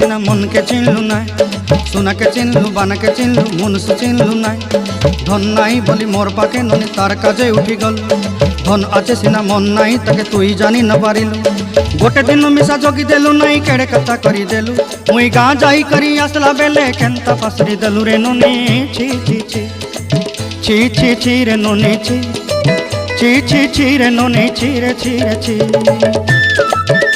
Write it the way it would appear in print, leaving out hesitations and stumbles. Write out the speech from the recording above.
सिना मन के चिन्हलु ना सोना के चिन्हलु बाना के चिन्हलु मुनुष चिन्हलु ना धन नाई बोली मोर पाके ननी तार काजे उठी गल धन आछे सिना मन नाई ताके तुई जानी न पारिलु गोटे दिन मिसा जगी देलु नाई केड़े कथा करी देलु मुई गाँ जाई करी आसला बेले केंता फासरी देलु रे ननी छी छी छी छी छी छी रे ननी छी छी छी छी रे ननी छी रे छी रे छी।